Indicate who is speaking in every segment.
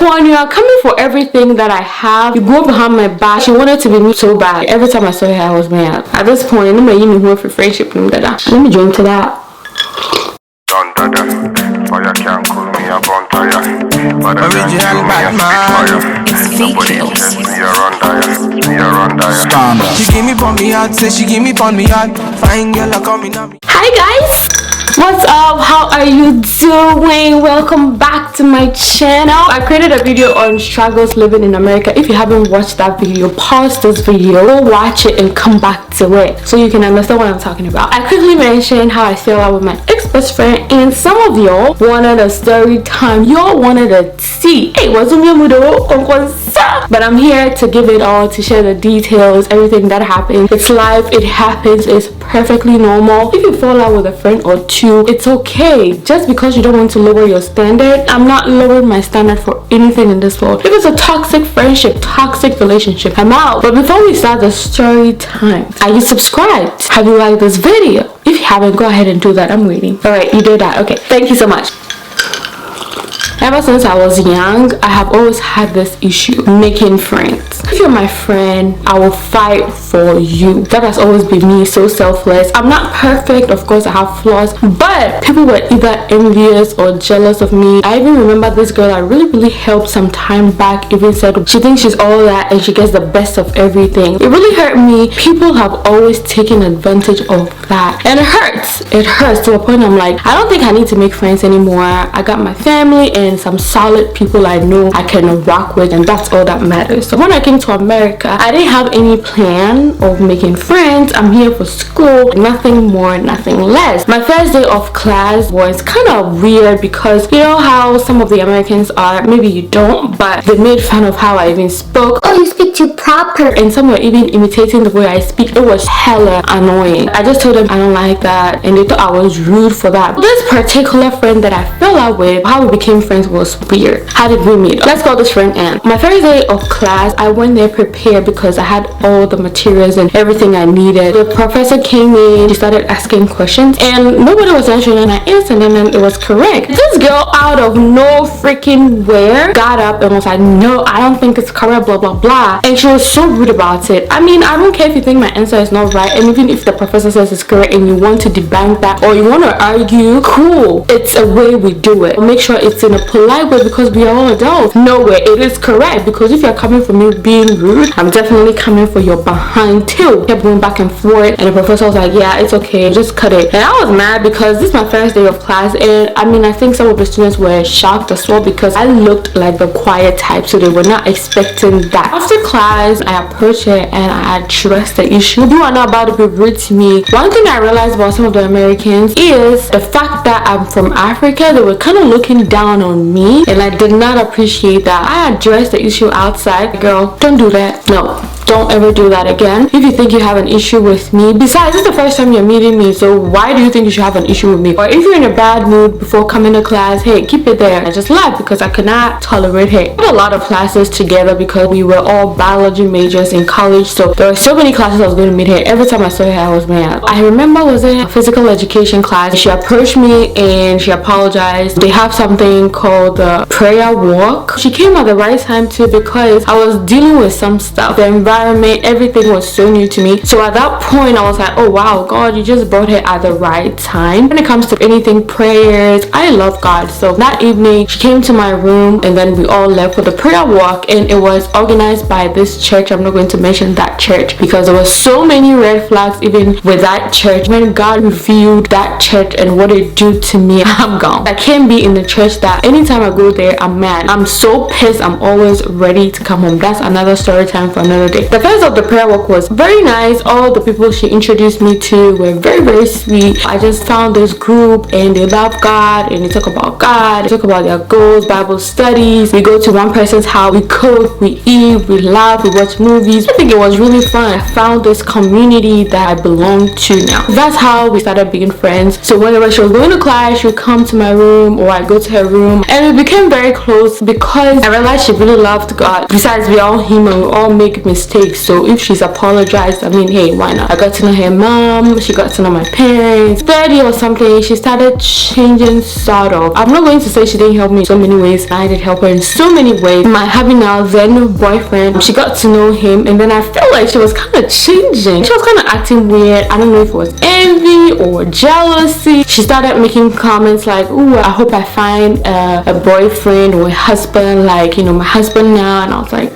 Speaker 1: one, you are coming for everything that I have. You go behind my back. She wanted to be me so bad. Every time I saw her, I was mad. At this point, I'm going to for friendship. Let me drink to that.
Speaker 2: Fire can't cool me up on tire.
Speaker 3: Original bad man. She give me pon me hard, say she give me pon me hard. Fine girl, I come in on me.
Speaker 1: Hi guys, what's up? How are you doing? Welcome back to my channel. I created a video on struggles living in America. If you haven't watched that video, pause this video, go watch it and come back to it so you can understand what I'm talking about. I quickly mentioned how I fell out with my ex-best friend, and some of y'all wanted a story time. Y'all wanted a tea. Hey, what's up, but I'm here to give it all, to share the details, everything that happened. It's life, it happens, it's perfectly normal. If you fall out with a friend or two, it's okay. Just because you don't want to lower your standard, I'm not lowering my standard for anything in this world. If it's a toxic friendship, toxic relationship, I'm out. But before we start the story time, are you subscribed? Have you liked this video? If you haven't, go ahead and do that. I'm waiting. All right, you did that. Okay, thank you so much. Ever since I was young, I have always had this issue, making friends. If you're my friend, I will fight for you. That has always been me, so selfless. I'm not perfect, of course I have flaws, but people were either envious or jealous of me. I even remember this girl I really helped some time back even said she thinks she's all that and she gets the best of everything. It really hurt me. People have always taken advantage of that, and it hurts. It hurts to a point I'm like, I don't think I need to make friends anymore. I got my family and some solid people I know I can rock with, and that's all that matters. So when I came to America, I didn't have any plan of making friends. I'm here for school, nothing more, nothing less. My first day of class was kind of weird because you know how some of the Americans are, maybe you don't, but they made fun of how I even spoke. Oh, you speak too proper, and some were even imitating the way I speak. It was hella annoying. I just told them I don't like that, and they thought I was rude for that. This particular friend that I fell out with, how we became friends was weird. How did we meet? Let's call this friend Anne. My first day of class, I went there prepared because I had all the materials and everything I needed. The professor came in, she started asking questions, and nobody was answering, and I answered, and then it was correct. This girl out of no freaking where got up and was like, no, I don't think it's correct, blah blah blah, and she was so rude about it. I mean, I don't care if you think my answer is not right, and even if the professor says it's correct and you want to debunk that or you want to argue, cool, it's a way we do it. Make sure it's in a polite way because we are all adults. No way, it is correct, because if you're coming for me being rude, I'm definitely coming for your behind too. Kept going back and forth, and the professor was like, yeah, it's okay, just cut it. And I was mad because this is my first day of class, and I mean, I think some of the students were shocked as well because I looked like the quiet type, so they were not expecting that. After class, I approached her and I addressed the issue. You are not about to be rude to me. One thing I realized about some of the Americans is the fact that I'm from Africa. They were kind of looking down on me, and I did not appreciate that. I addressed the issue outside. Girl, don't do that. No, don't ever do that again. If you think you have an issue with me, besides, this is the first time you're meeting me, so why do you think you should have an issue with me? Or if you're in a bad mood before coming to class, hey, keep it there. I just laughed because I could not tolerate her. We had a lot of classes together because we were all biology majors in college, so there were so many classes I was going to meet her. Every time I saw her, I was mad. I remember I was in a physical education class. She approached me and she apologized. They have something called the prayer walk. She came at the right time too because I was dealing with some stuff. The environment, everything was so new to me. So at that point, I was like, oh wow, God, you just brought her at the right time. When it comes to anything prayers, I love God. So that evening, she came to my room and then we all left for the prayer walk, and it was organized by this church. I'm not going to mention that church because there were so many red flags even with that church. When God revealed that church and what it did to me, I'm gone. I can't be in the church that anytime I go there, I'm mad. I'm so pissed. I'm always ready to come home. That's another story time for another day. The first of the prayer walk was very nice. All the people she introduced me to were very sweet. I just found this group and they love God and they talk about God. They talk about their goals, Bible studies. We go to one person's house, we cook, we eat, we laugh, we watch movies. I think it was really fun. I found this community that I belong to now. That's how we started being friends. So whenever she was going to class, she would come to my room or I go to her room, and we became very close because I realized she really loved God. Besides, we all human, we all make mistakes. mistakes. So if she's apologized, I mean, hey, why not? I got to know her mom, she got to know my parents. 30 or something, she started changing sort of. I'm not going to say she didn't help me in so many ways. I did help her in so many ways. My having now then boyfriend, she got to know him, and then I felt like she was kind of changing. She was kind of acting weird. I don't know if it was envy or jealousy. She started making comments like, ooh, I hope I find a boyfriend or a husband like, you know, my husband now. And I was like,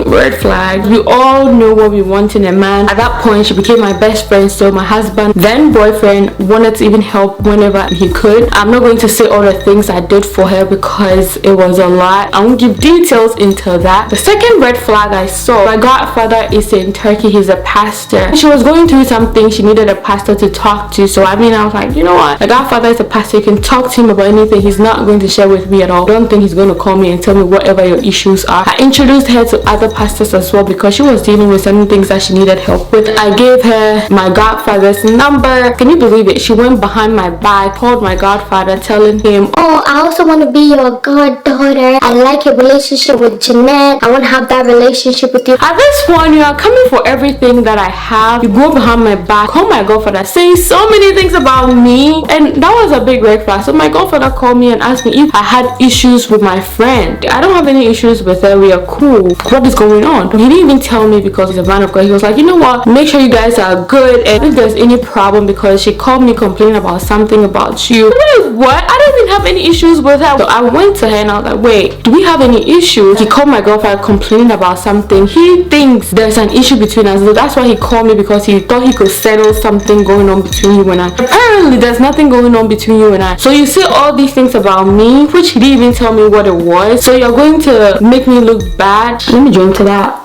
Speaker 1: red flag. We all know what we want in a man. At that point, she became my best friend. So my husband, then boyfriend, wanted to even help whenever he could. I'm not going to say all the things I did for her because it was a lot. I won't give details into that. The second red flag I saw, my godfather is in Turkey. He's a pastor. She was going through something. She needed a pastor to talk to. So I mean, I was like, you know what? My godfather is a pastor. You can talk to him about anything. He's not going to share with me at all. I don't think he's going to call me and tell me whatever your issues are. I introduced her to other pastors as well because she was dealing with certain things that she needed help with. I gave her my godfather's number. Can you believe it? She went behind my back, called my godfather, telling him,
Speaker 4: oh, I also want to be your goddaughter. I like your relationship with Jeanette. I want to have that relationship with you.
Speaker 1: At this point, you are coming for everything that I have. You go behind my back, call my godfather, saying so many things about me, and that was a big red flag. So my godfather called me and asked me if I had issues with my friend. I don't have any issues with her. We are cool. What is going on? He didn't even tell me because he's a man of God. He was like, you know what? Make sure you guys are good, and if there's any problem, because she called me complaining about something about you. Wait, what? I don't even have any issues with her. So I went to her and I was like, wait, do we have any issues? He called my girlfriend complaining about something. He thinks there's an issue between us. So that's why he called me, because he thought he could settle something going on between you and I. Apparently there's nothing going on between you and I. So you say all these things about me, which he didn't even tell me what it was. So you're going to make me look bad. Let me drink to that.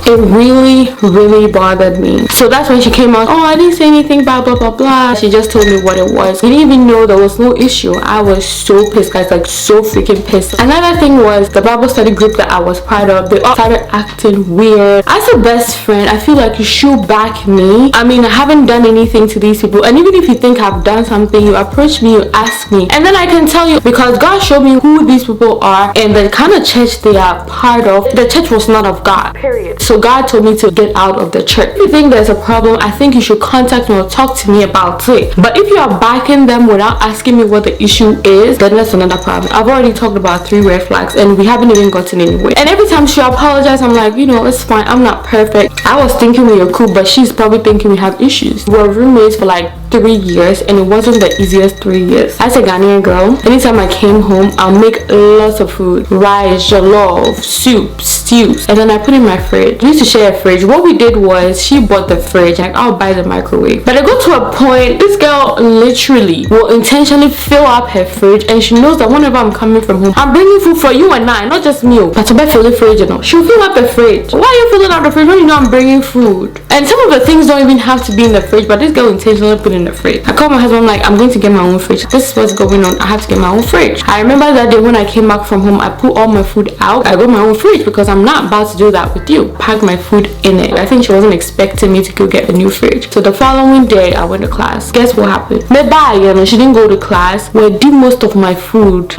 Speaker 1: It really bothered me. So that's when she came out, oh, I didn't say anything, blah blah blah blah. She just told me what it was. We didn't even know there was no issue. I was so pissed, guys, like so freaking pissed. Another thing was the Bible study group that I was part of, they all started acting weird. As a best friend, I feel like you should back me. I mean, I haven't done anything to these people, and even if you think I've done something, you approach me, you ask me, and then I can tell you, because God showed me who these people are and the kind of church they are part of. The church was not of God, period. So God told me to get out of the church. If you think there's a problem, I think you should contact me or talk to me about it. But if you are backing them without asking me what the issue is, then that's another problem. I've already talked about 3 red flags and we haven't even gotten anywhere. And every time she apologized, I'm like, you know, it's fine, I'm not perfect. I was thinking we were cool, but she's probably thinking we have issues. We were roommates for like 3 years and it wasn't the easiest 3 years. As a Ghanaian girl, anytime I came home, I'll make lots of food. Rice, jollof, soup, stews, and then I put in my fridge. We used to share a fridge. What we did was she bought the fridge, like I'll buy the microwave. But I got to a point, this girl literally will intentionally fill up her fridge, and she knows that whenever I'm coming from home, I'm bringing food for you and I, not just me. But to buy fill the fridge, you know, she'll fill up the fridge. Why are you filling up the fridge when you know I'm bringing food? And some of the things don't even have to be in the fridge, but this girl intentionally put in the fridge. I called my husband, I'm like, I'm going to get my own fridge. This is what's going on. I have to get my own fridge. I remember that day when I came back from home, I put all my food out. I got my own fridge because I'm not about to do that with you. Pack my food in it. I think she wasn't expecting me to go get a new fridge. So the following day, I went to class. Guess what happened? Bye, you know, she didn't go to class. We did most of my food.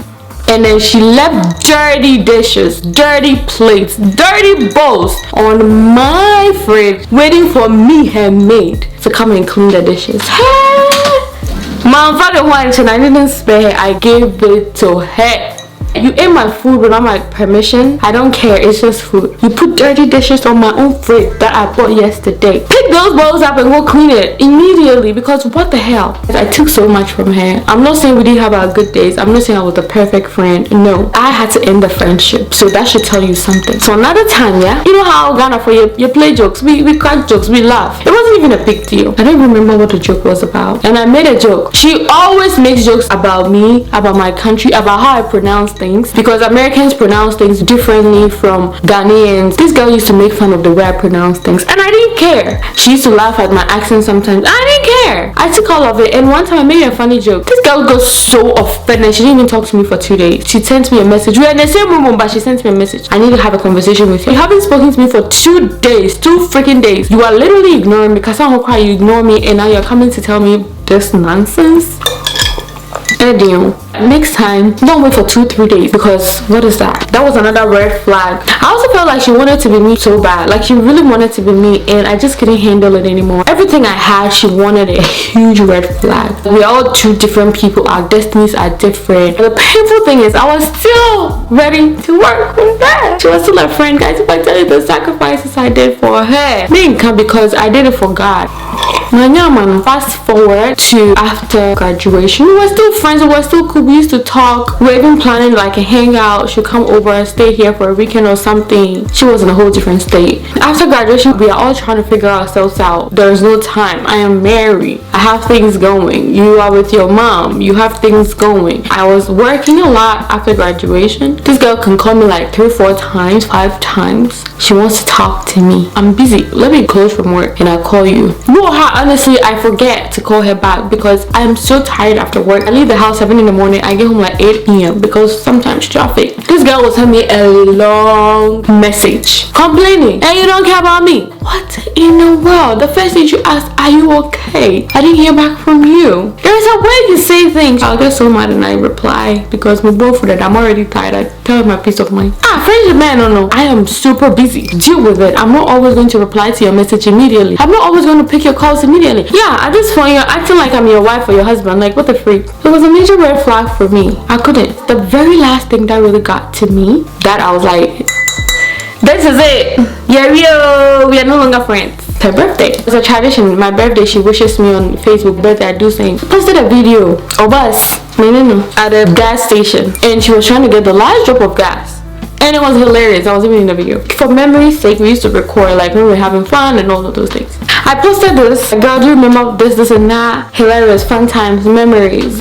Speaker 1: And then she left dirty dishes, dirty plates, dirty bowls on my fridge, waiting for me, her maid, to come and clean the dishes. My father wanted and I didn't spare her. I gave it to her. You ate my food without my permission. I don't care, it's just food. You put dirty dishes on my own fridge that I bought yesterday. Pick those bowls up and go clean it immediately, because what the hell? I took so much from her. I'm not saying we didn't have our good days. I'm not saying I was the perfect friend. No, I had to end the friendship. So that should tell you something. So another time, yeah, you know how Ghana for you play jokes, we crack jokes, we laugh. It wasn't even a big deal. I don't even remember what the joke was about. And I made a joke. She always makes jokes about me, about my country, about how I pronounce things, because Americans pronounce things differently from Ghanaians. This girl used to make fun of the way I pronounce things, and I didn't care. She used to laugh at my accent sometimes. I didn't care. I took all of it, and one time I made a funny joke. This girl got so offended. She didn't even talk to me for 2 days. She sent me a message. We're in the same room, but she sent me a message. I need to have a conversation with you. You haven't spoken to me for 2 days, 2 freaking days. You are literally ignoring me, because I'm cry. You ignore me, and now you're coming to tell me this nonsense. Eddie, next time, don't wait for 2-3 days, because what is that? That was another red flag. I also felt like she wanted to be me so bad. Like she really wanted to be me, and I just couldn't handle it anymore. Everything I had, she wanted a huge red flag. We're all two different people. Our destinies are different. The painful thing is, I was still ready to work with her. She was still a friend, guys. If I tell you the sacrifices I did for her, didn't come because I did it for God. Fast forward to after graduation, we were still friends, we were still cool, we used to talk, we were even planning like a hangout. She'd come over and stay here for a weekend or something. She was in a whole different state. After graduation, we are all trying to figure ourselves out. There's no time. I am married, I have things going. You are with your mom, you have things going. I was working a lot after graduation. This girl can call me like 3-4 times, 5 times. She wants to talk to me. I'm busy, let me close from work and I'll call you. Honestly, I forget to call her back because I'm so tired after work. I leave the house 7 in the morning. I get home like 8 p.m. because sometimes traffic. This girl will send me a long message complaining, "Hey, you don't care about me." What in the world? The first thing you ask, "Are you okay?" I didn't hear back from you. There is a way you say things. I'll get so mad and I reply because my boyfriend, I'm already tired. I tell him my peace of mind. Friendship, man, no. I am super busy. Deal with it. I'm not always going to reply to your message immediately. I'm not always going to pick your calls immediately. Yeah, at this point, you're acting like I'm your wife or your husband. Like, what the freak? It was a major red flag for me. I couldn't. The very last thing that really got to me, that I was like, this is it. Yeah, we are no longer friends. Her birthday. It's a tradition. My birthday, she wishes me on Facebook. Birthday, I do sing. I posted a video of us at a gas station, and she was trying to get the last drop of gas. And it was hilarious. I was even in the video. For memory's sake, we used to record like when we were having fun and all of those things. I posted this. Girl, do you remember this and that? Hilarious, fun times, memories.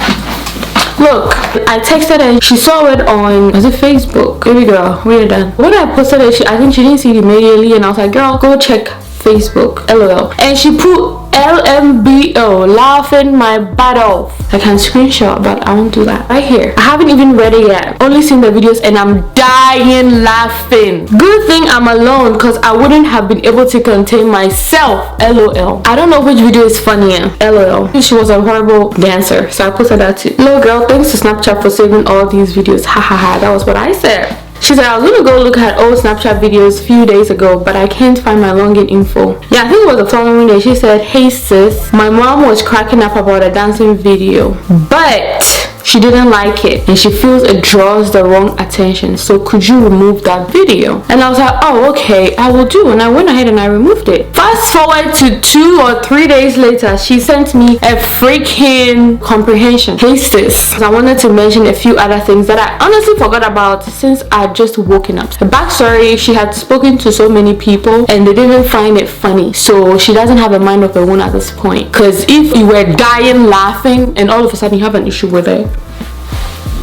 Speaker 1: Look, I texted her. She saw it on, was it Facebook? Baby girl, we're done. When I posted it, I think she didn't see it immediately, and I was like, girl, go check Facebook, LOL. And she put LMBO, laughing my butt off. I can screenshot, but I won't do that. Right here. I haven't even read it yet. Only seen the videos and I'm dying laughing. Good thing I'm alone because I wouldn't have been able to contain myself. LOL. I don't know which video is funnier. LOL. She was a horrible dancer, so I posted that too. Hello girl, thanks to Snapchat for saving all these videos. Hahaha, that was what I said. She said, I was gonna go look at old Snapchat videos a few days ago, but I can't find my login info. Yeah, I think it was the following day. She said, hey sis, my mom was cracking up about a dancing video, but she didn't like it and she feels it draws the wrong attention, so could you remove that video? And I was like, oh okay, I will do. And I went ahead and I removed it. Fast forward to 2 or 3 days later, she sent me a freaking comprehension. Hey sis, I wanted to mention a few other things that I honestly forgot about since I had just woken up. The backstory, she had spoken to so many people and they didn't find it funny, so she doesn't have a mind of her own at this point. Because if you were dying laughing and all of a sudden you have an issue with it,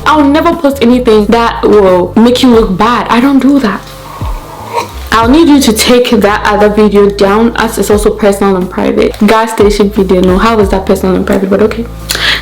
Speaker 1: I'll never post anything that will make you look bad. I don't do that. I'll need you to take that other video down as it's also personal and private. Gas station video, no, how is that personal and private? But okay.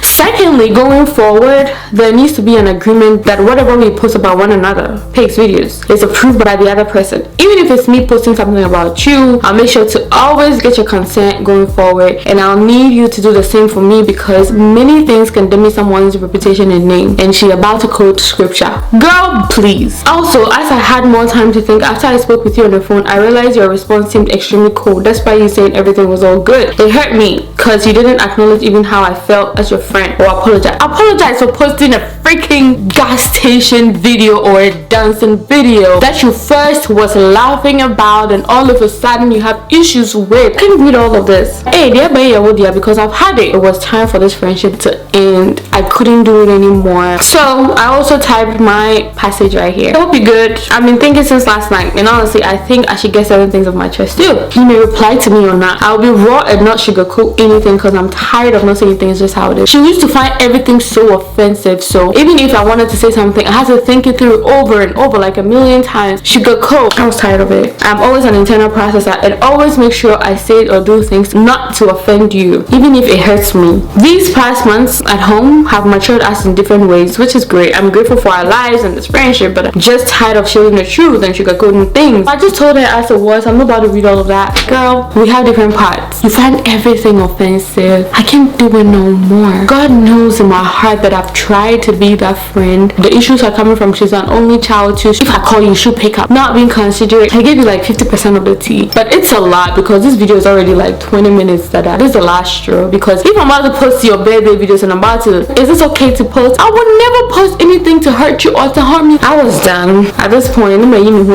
Speaker 1: Secondly, going forward, there needs to be an agreement that whatever we post about one another, pics, videos, is approved by the other person. Even if it's me posting something about you, I'll make sure to always get your consent going forward, and I'll need you to do the same for me because many things can damage someone's reputation and name, and she about to quote scripture. Girl, please. Also, as I had more time to think after I spoke with you on the phone, I realized your response seemed extremely cold despite you saying everything was all good. It hurt me because you didn't acknowledge even how I felt as your friend or apologize for posting a freaking gas station video or a dancing video that you first was laughing about and all of a sudden you have issues with. I can't read all of this. Hey, dear, because I've had it. It was time for this friendship to end. I couldn't do it anymore. So I also typed my passage right here. I hope you're good. I've been thinking since last night, and honestly I think I should get certain things off my chest too. You may reply to me or not. I'll be raw and not sugarcoat anything because I'm tired of not saying things just how it is. She used to find everything so offensive, so even if I wanted to say something I had to think it through over and over like a million times. Sugarcoat. I was tired of it. I'm always an internal processor and always make sure I say or do things not to offend you, even if it hurts me. These past months at home have matured us in different ways, which is great. I'm grateful for our lives and this friendship, but I'm just tired of sharing the truth and sugarcoating things. I just told her as it was. I'm not about to read all of that. Girl, we have different parts. You find everything offensive. I can't do it no more. God God knows in my heart that I've tried to be that friend. The issues are coming from she's an only child too. If I call you, she'll pick up. Not being considerate. I gave you like 50% of the tea, but it's a lot because this video is already like 20 minutes. This is the last straw, because if I'm about to post your birthday videos and I'm about to, is this okay to post? I would never post anything to hurt you or to harm you. I was done at this point.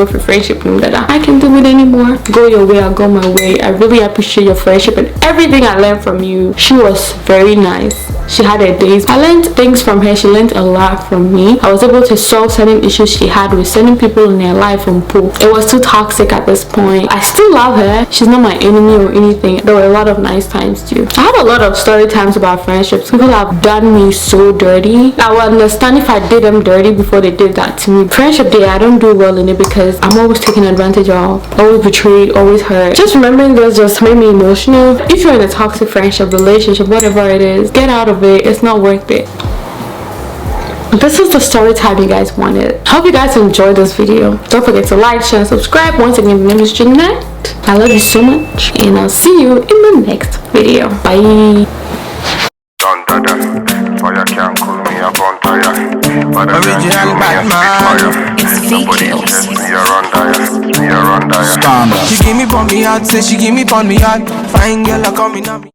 Speaker 1: For friendship, that I can't do it anymore. Go your way, I'll go my way. I really appreciate your friendship and everything I learned from you. She was very nice. She had her days. I learned things from her. She learned a lot from me. I was able to solve certain issues she had with certain people in her life from pool. It was too toxic at this point. I still love her. She's not my enemy or anything. There were a lot of nice times too. I have a lot of story times about friendships. People have done me so dirty. I would understand if I did them dirty before they did that to me. Friendship day, I don't do well in it because I'm always taken advantage of, always betrayed, always hurt. Just remembering this just made me emotional. If you're in a toxic friendship, relationship, whatever it is, get out of it. It's not worth it. This is the story time you guys wanted. Hope you guys enjoyed this video. Don't forget to like, share, and subscribe. Once again, my name is Jeanette. I love you so much, and I'll see you in the next video. Bye.
Speaker 3: Original Batman.
Speaker 2: It's
Speaker 3: She give me pon me heart, say she give me pon me heart. Fine girl, I come in on me.